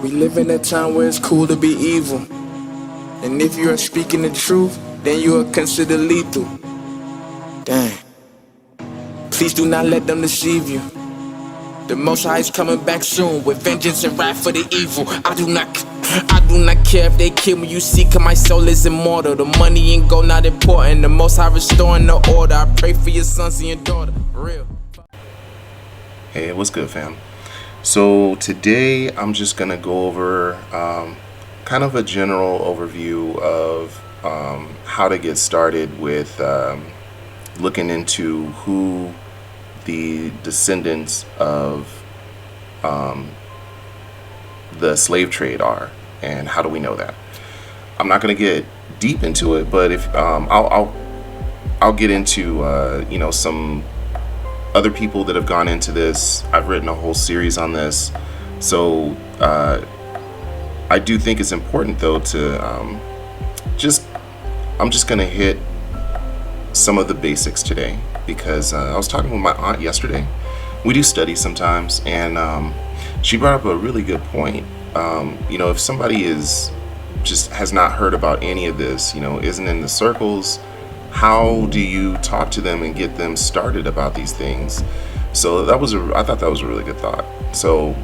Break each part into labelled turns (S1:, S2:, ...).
S1: We live in a time where it's cool to be evil. And if you are speaking the truth, then you are considered lethal. Dang. Please do not let them deceive you. The Most High is coming back soon with vengeance and wrath for the evil. I do not care if they kill me. You see, 'cause my soul is immortal. The money and gold not important. The Most High restoring the order. I pray for your sons and your daughter. For real.
S2: Hey, what's good, fam? So today I'm just gonna go over kind of a general overview of how to get started with looking into who the descendants of the slave trade are, and how do we know that. I'm not going to get deep into it, but if I'll get into some other people that have gone into this. I've written a whole series on this, so I do think it's important though to I'm just going to hit some of the basics today, because I was talking with my aunt yesterday. We do study sometimes, and she brought up a really good point. If somebody has not heard about any of this, isn't in the circles, how do you talk to them and get them started about these things? So I thought that was a really good thought. So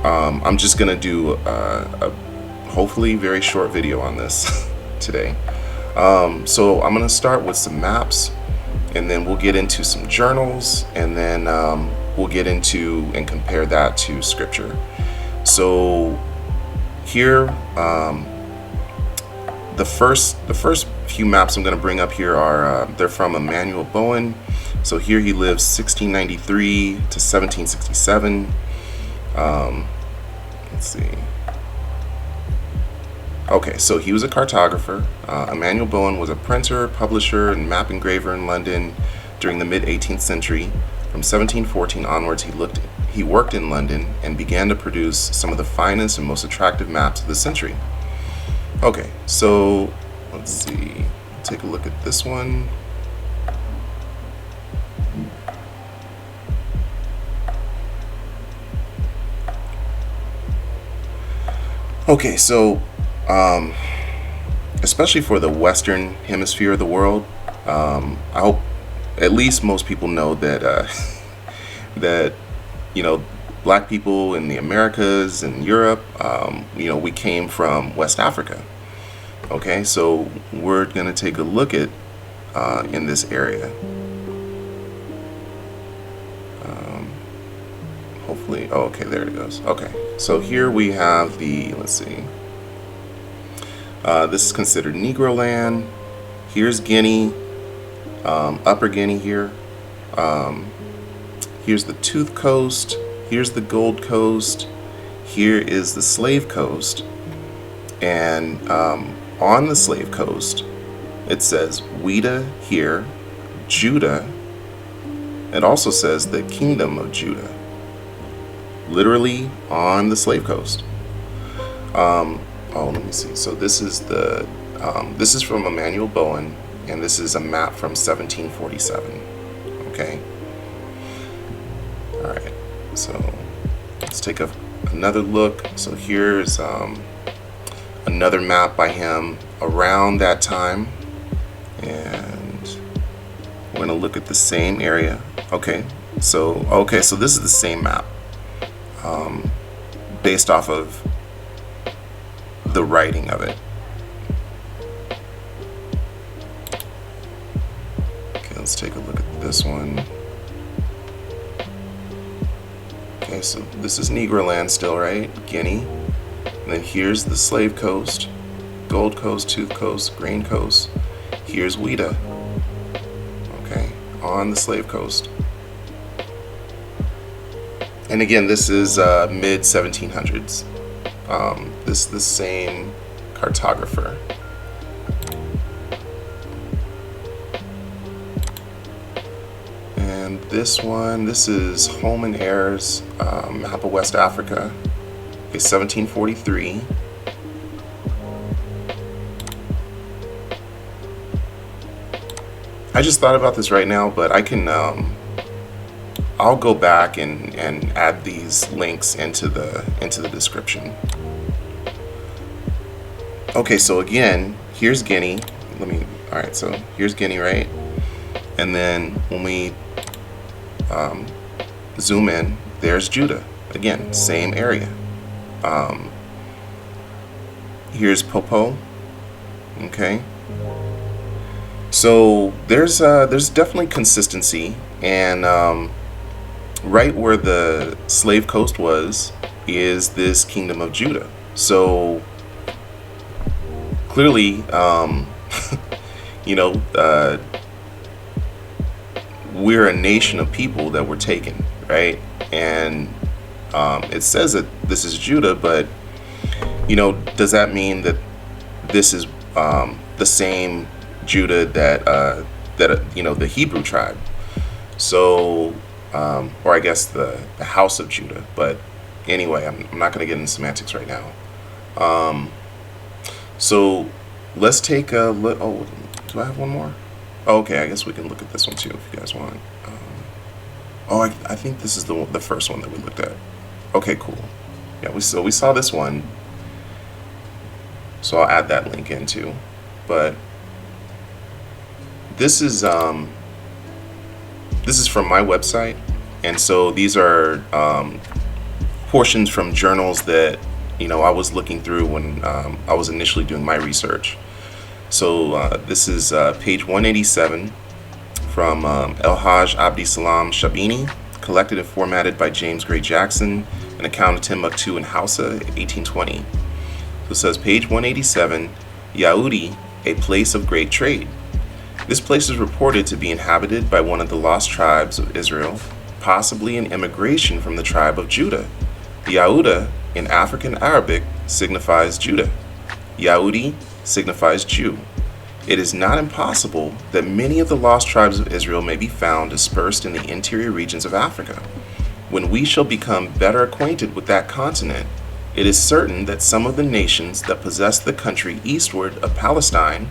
S2: I'm just gonna do a hopefully very short video on this today. So I'm gonna start with some maps, and then we'll get into some journals, and then we'll get into and compare that to scripture. So here, the first few maps I'm going to bring up here are they're from Emmanuel Bowen. So here he lives 1693 to 1767. Let's see. Okay, so he was a cartographer. Emmanuel Bowen was a printer, publisher, and map engraver in London during the mid-18th century. From 1714 onwards, he worked in London and began to produce some of the finest and most attractive maps of the century. Okay, so let's see. Take a look at this one. Okay, so especially for the Western hemisphere of the world, I hope at least most people know that that Black people in the Americas and Europe, we came from West Africa. Okay, so we're gonna take a look at in this area. Hopefully, oh, okay, there it goes. Okay, so here we have let's see. This is considered Negro land. Here's Guinea, Upper Guinea here. Here's the Tooth Coast. Here's the Gold Coast. Here is the Slave Coast. And on the Slave Coast, it says Ouida here, Judah. It also says the Kingdom of Judah. Literally on the Slave Coast. Let me see. So this is this is from Emmanuel Bowen, and this is a map from 1747. Okay. All right. So let's take another look. So here's another map by him around that time, and we're gonna look at the same area. Okay. So this is the same map, based off of the writing of it. Okay, let's take a look at this one. Okay, so this is Negro land still, right? Guinea. And then here's the Slave Coast, Gold Coast, Tooth Coast, Grain Coast. Here's Ouida. Okay, on the Slave Coast. And again, this is mid 1700s. This is the same cartographer. And this is Holman Ayres, map of West Africa. Okay, 1743. I just thought about this right now, but I can I'll go back and add these links into the description. Okay, so again, here's Guinea. All right, so here's Guinea, right? And then when we zoom in, there's Judah. Again, same area. Here's Popo. Okay. So there's definitely consistency, and right where the slave coast was is this kingdom of Judah. So clearly, we're a nation of people that were taken, right? And it says that this is Judah, but does that mean that this is the same Judah that the Hebrew tribe? So, or I guess the house of Judah. But anyway, I'm not going to get into semantics right now. So let's take a look. Oh, do I have one more? Oh, okay, I guess we can look at this one too if you guys want. I think this is the first one that we looked at. Okay, cool. Yeah, we saw this one. So I'll add that link in too. But this is from my website, and so these are portions from journals that I was looking through when I was initially doing my research. So this is page 187 from El Hajj Abdi Salam Shabini, collected and formatted by James Gray Jackson, an account of Timbuktu and Hausa, 1820. So it says, page 187, Yaudi, a place of great trade. This place is reported to be inhabited by one of the lost tribes of Israel, possibly an immigration from the tribe of Judah. Yahuda in African Arabic signifies Judah. Yahudi signifies Jew. It is not impossible that many of the lost tribes of Israel may be found dispersed in the interior regions of Africa. When we shall become better acquainted with that continent, it is certain that some of the nations that possessed the country eastward of Palestine,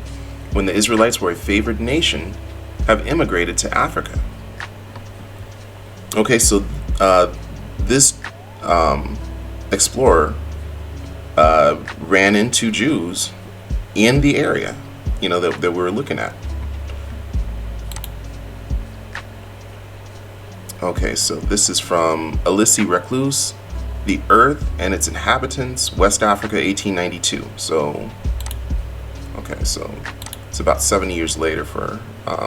S2: when the Israelites were a favored nation, have immigrated to Africa. Okay, so this explorer ran into Jews in the area, that we were looking at. Okay, so this is from Elissi Reclus, The Earth and Its Inhabitants, West Africa, 1892. So, okay, so it's about 70 years later for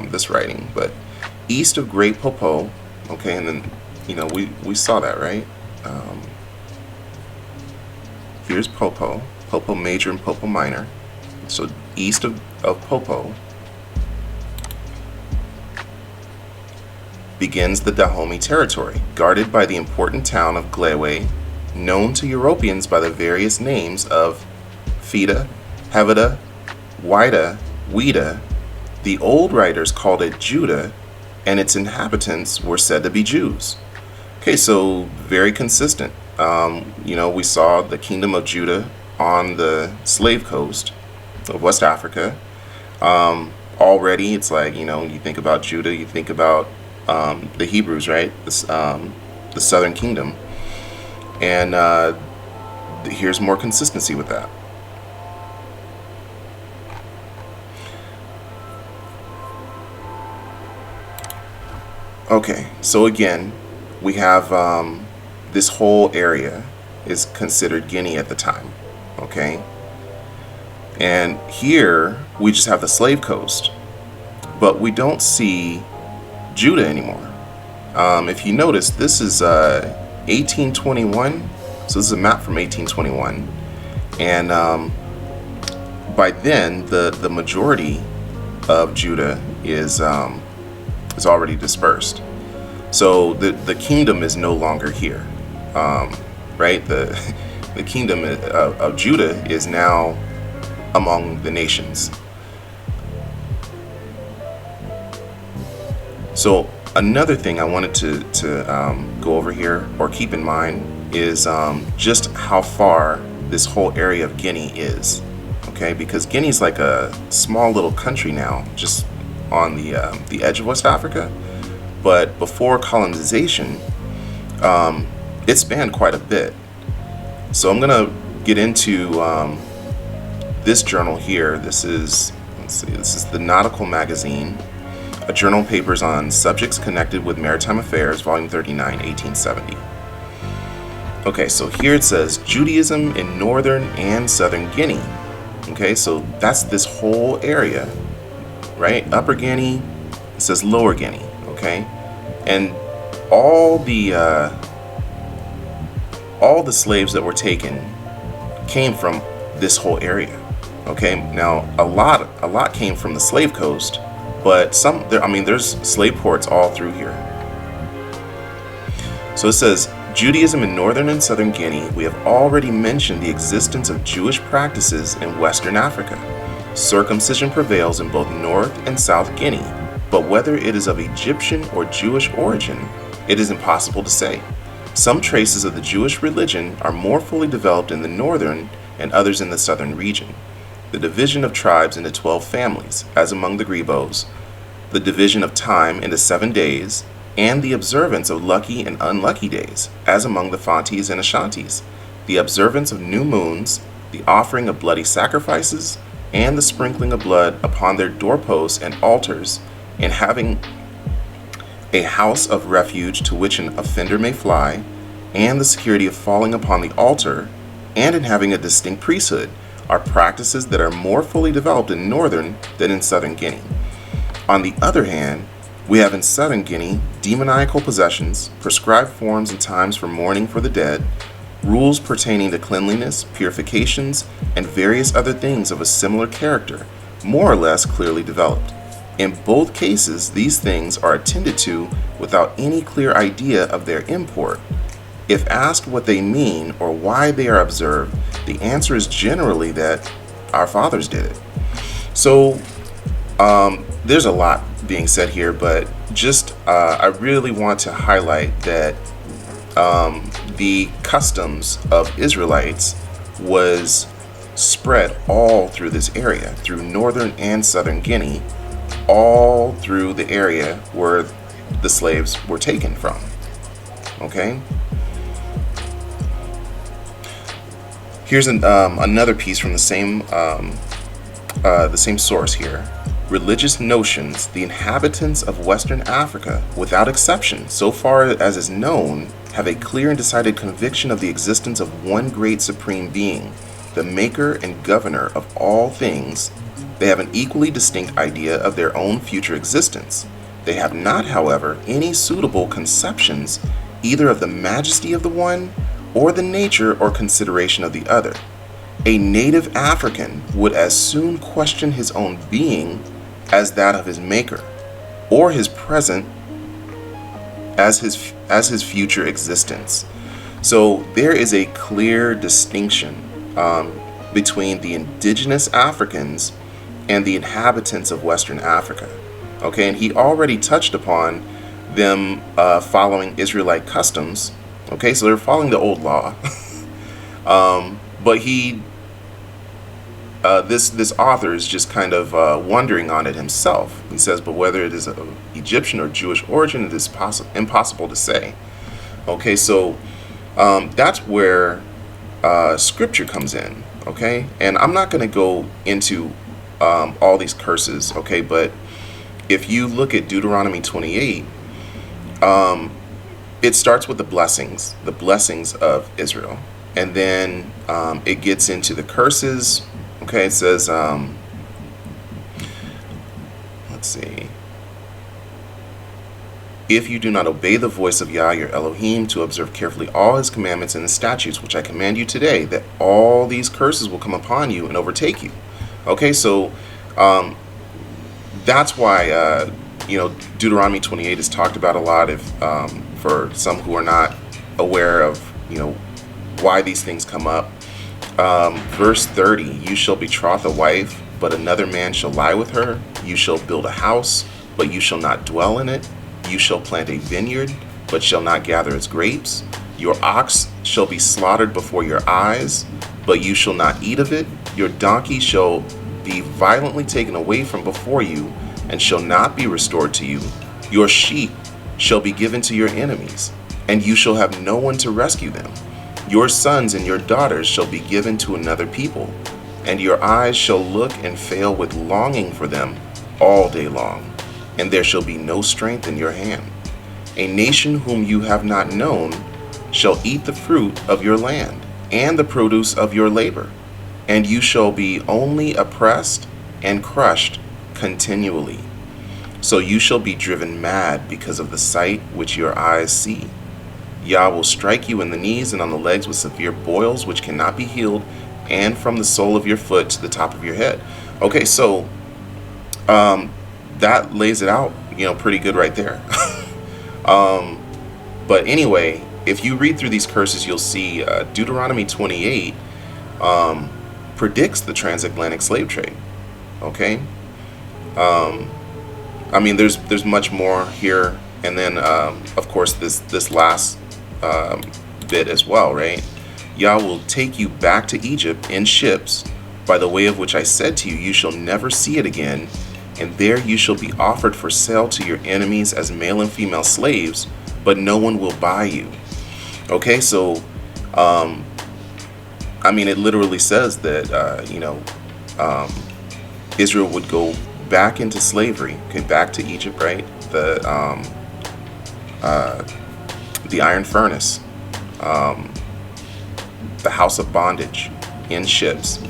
S2: this writing, but east of Great Popo, okay, and then, we saw that, right? Here's Popo, Popo Major and Popo Minor. So east of Popo begins the Dahomey territory, guarded by the important town of Glewe, known to Europeans by the various names of Fida, Hevida, Wida, Wida. The old writers called it Judah, and its inhabitants were said to be Jews. Okay, so very consistent. We saw the kingdom of Judah on the slave coast of West Africa. Already, it's like, you think about Judah, you think about the Hebrews, right? The southern kingdom. And here's more consistency with that. Okay, so again, we have this whole area is considered Guinea at the time, okay? And here, we just have the slave coast, but we don't see Judah anymore. If you notice, this is 1821, so this is a map from 1821, and by then, the majority of Judah is already dispersed. So the kingdom is no longer here, right? The kingdom of Judah is now among the nations. So another thing I wanted to go over here or keep in mind is just how far this whole area of Guinea is. Okay, because Guinea's like a small little country now, just on the edge of West Africa. But before colonization, it spanned quite a bit. So I'm gonna get into this journal here. This is the Nautical Magazine, a journal of papers on subjects connected with maritime affairs, volume 39, 1870. Okay, so here it says Judaism in northern and southern Guinea. Okay, so that's this whole area, right? Upper Guinea, it says Lower Guinea, okay? And all the slaves that were taken came from this whole area. Okay, now a lot came from the slave coast, but there's slave ports all through here. So it says Judaism in northern and southern Guinea. We have already mentioned the existence of Jewish practices in Western Africa. Circumcision prevails in both North and South Guinea, but whether it is of Egyptian or Jewish origin, it is impossible to say. Some traces of the Jewish religion are more fully developed in the northern and others in the southern region. The division of tribes into 12 families, as among the Grebos, the division of time into 7 days, and the observance of lucky and unlucky days, as among the Fantis and Ashantis, the observance of new moons, the offering of bloody sacrifices, and the sprinkling of blood upon their doorposts and altars, and having a house of refuge to which an offender may fly, and the security of falling upon the altar, and in having a distinct priesthood, are practices that are more fully developed in northern than in southern Guinea. On the other hand, we have in southern Guinea demoniacal possessions, prescribed forms and times for mourning for the dead, rules pertaining to cleanliness, purifications, and various other things of a similar character, more or less clearly developed. In both cases, these things are attended to without any clear idea of their import. If asked what they mean or why they are observed, the answer is generally that our fathers did it. So there's a lot being said here, but just I really want to highlight that the customs of Israelites was spread all through this area, through northern and southern Guinea, all through the area where the slaves were taken from. Okay? Here's another piece from the same source here. Religious notions, the inhabitants of Western Africa, without exception, so far as is known, have a clear and decided conviction of the existence of one great supreme being, the maker and governor of all things. They have an equally distinct idea of their own future existence. They have not, however, any suitable conceptions either of the majesty of the one or the nature or consideration of the other. A native African would as soon question his own being as that of his maker, or his present as his future existence. So there is a clear distinction between the indigenous Africans and the inhabitants of Western Africa. Okay, and he already touched upon them following Israelite customs. Okay, so they're following the old law. But this author is just kind of wondering on it himself. He says, but whether it is of Egyptian or Jewish origin, it is impossible to say. Okay, so that's where scripture comes in. Okay, and I'm not going to go into all these curses. Okay, but if you look at Deuteronomy 28, it starts with the blessings of Israel, and then it gets into the curses. Okay, it says, let's see. If you do not obey the voice of Yah, your Elohim, to observe carefully all his commandments and his statutes, which I command you today, that all these curses will come upon you and overtake you. Okay, so that's why Deuteronomy 28 is talked about a lot. If for some who are not aware of why these things come up. Verse 30, you shall betroth a wife, but another man shall lie with her. You shall build a house, but you shall not dwell in it. You shall plant a vineyard, but shall not gather its grapes. Your ox shall be slaughtered before your eyes, but you shall not eat of it. Your donkey shall be violently taken away from before you, and shall not be restored to you. Your sheep shall be given to your enemies, and you shall have no one to rescue them. Your sons and your daughters shall be given to another people, and your eyes shall look and fail with longing for them all day long, and there shall be no strength in your hand. A nation whom you have not known shall eat the fruit of your land, and the produce of your labor, and you shall be only oppressed and crushed continually. So you shall be driven mad because of the sight which your eyes see. Yah will strike you in the knees and on the legs with severe boils which cannot be healed, and from the sole of your foot to the top of your head. Okay, so that lays it out, pretty good right there. But anyway, if you read through these curses, you'll see Deuteronomy 28 predicts the transatlantic slave trade. Okay. There's much more here, and then of course this last bit as well, right? Yah will take you back to Egypt in ships, by the way of which I said to you, you shall never see it again, and there you shall be offered for sale to your enemies as male and female slaves, but no one will buy you. Okay, so it literally says that Israel would go back into slavery, okay, back to Egypt, right? The iron furnace, the house of bondage in ships.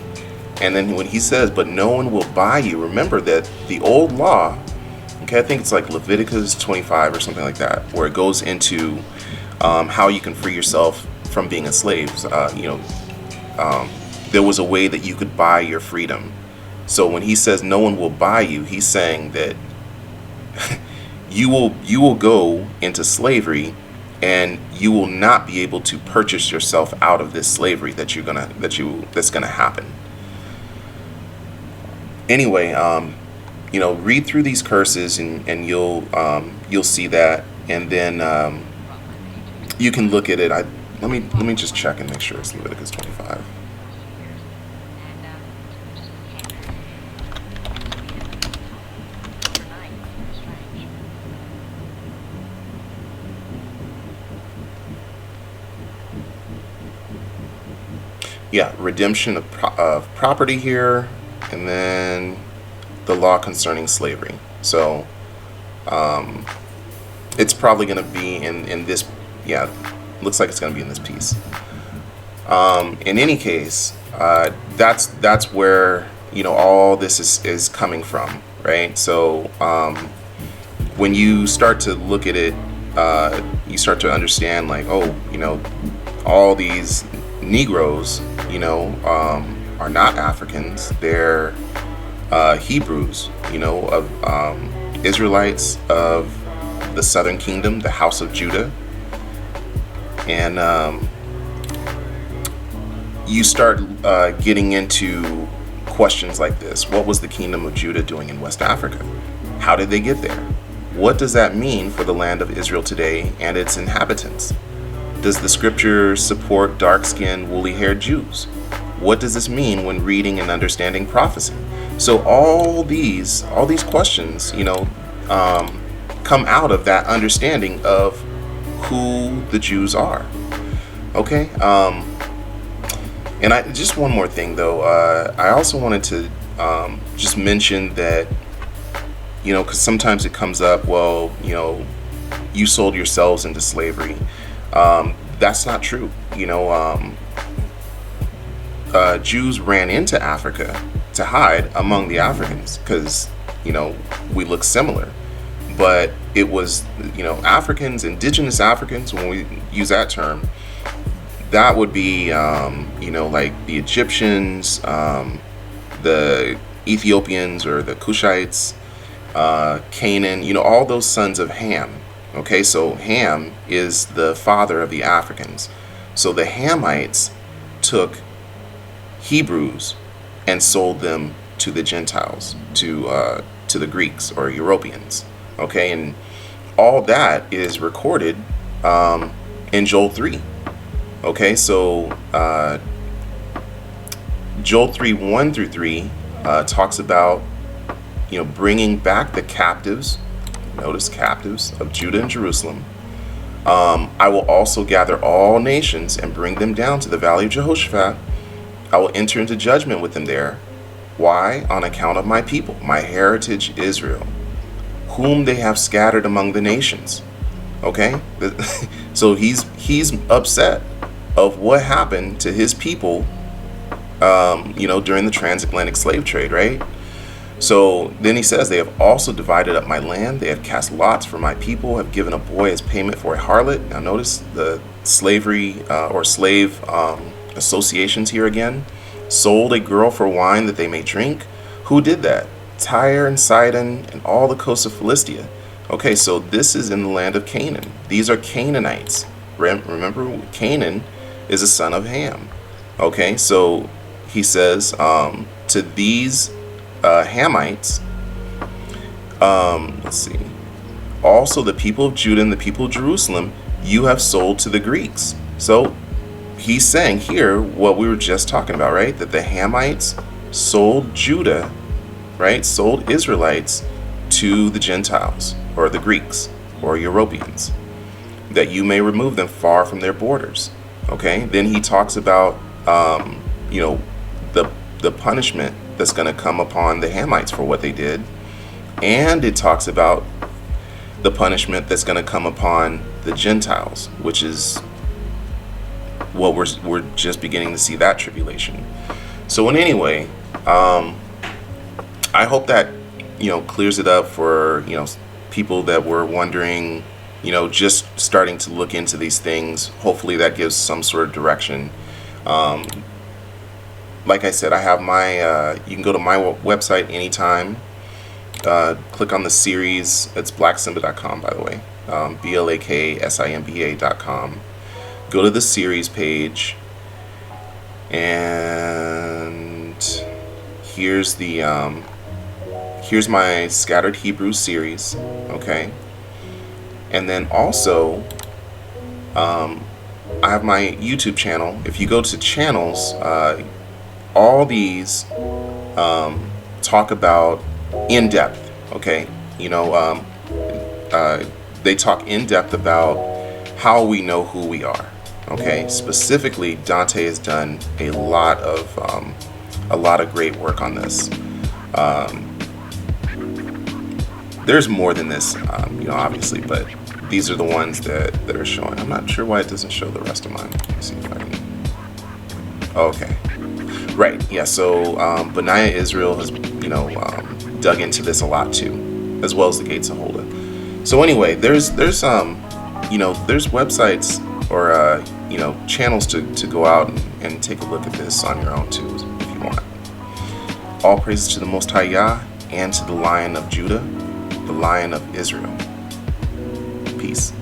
S2: And then when he says, but no one will buy you, remember that the old law, okay, I think it's like Leviticus 25 or something like that, where it goes into how you can free yourself from being a slave. There was a way that you could buy your freedom. So when he says no one will buy you, he's saying that you will go into slavery, and you will not be able to purchase yourself out of this slavery that's gonna happen. Anyway, read through these curses, and you'll see that, and then you can look at it. Let me just check and make sure it's Leviticus 25. Yeah, redemption of property here, and then the law concerning slavery. So it's probably going to be in this. Yeah, looks like it's going to be in this piece. In any case, that's where all this is coming from, right? So when you start to look at it, you start to understand, like, all these Negroes, are not Africans. They're Hebrews, of Israelites of the southern kingdom, the house of Judah. And you start getting into questions like this. What was the kingdom of Judah doing in West Africa? How did they get there? What does that mean for the land of Israel today and its inhabitants? Does the scripture support dark-skinned, woolly-haired Jews? What does this mean when reading and understanding prophecy? So all these questions, come out of that understanding of who the Jews are. Okay. And I just one more thing though. I also wanted to just mention that, because sometimes it comes up. Well, you sold yourselves into slavery. That's not true. Jews ran into Africa to hide among the Africans because, we look similar. But it was, Africans, indigenous Africans, when we use that term, that would be, like the Egyptians, the Ethiopians or the Cushites, Canaan, all those sons of Ham. Okay, so Ham is the father of the Africans. So the Hamites took Hebrews and sold them to the Gentiles, to the Greeks or Europeans. Okay, and all that is recorded in Joel 3. Okay, so Joel 3, 1 through 3 talks about, bringing back the captives notice captives of Judah and Jerusalem. I will also gather all nations and bring them down to the valley of Jehoshaphat. I will enter into judgment with them there. Why? On account of my people, my heritage Israel, whom they have scattered among the nations. Okay? So he's upset of what happened to his people, during the transatlantic slave trade, right? So then he says, they have also divided up my land. They have cast lots for my people, have given a boy as payment for a harlot. Now notice the slavery or slave associations here again. Sold a girl for wine that they may drink. Who did that? Tyre and Sidon and all the coasts of Philistia. Okay, so this is in the land of Canaan. These are Canaanites. Remember, Canaan is a son of Ham. Okay, so he says to these Hamites, let's see, also the people of Judah and the people of Jerusalem you have sold to the Greeks. So he's saying here what we were just talking about, right? That the Hamites sold Judah, right? Sold Israelites to the Gentiles or the Greeks or Europeans, that you may remove them far from their borders. Okay, then he talks about the punishment that's going to come upon the Hamites for what they did, and it talks about the punishment that's going to come upon the Gentiles, which is what we're just beginning to see, that tribulation. So in any way, I hope that clears it up for people that were wondering, just starting to look into these things. Hopefully that gives some sort of direction. Like I said, I have my, you can go to my website anytime. Click on the series. It's blacksimba.com, by the way. BLAKSIMBA.com. Go to the series page. And here's the, here's my Scattered Hebrew series. Okay. And then also, I have my YouTube channel. If you go to channels, all these talk about in depth. Okay, they talk in depth about how we know who we are. Okay, specifically, Dante has done a lot of great work on this. There's more than this, obviously, but these are the ones that are showing. I'm not sure why it doesn't show the rest of mine. Let me see if I can. Okay. Right, yeah, so Benaiah Israel has, dug into this a lot too, as well as the Gates of Huldah. So anyway, there's websites or, channels to go out and take a look at this on your own too, if you want. All praises to the Most High Yah and to the Lion of Judah, the Lion of Israel. Peace.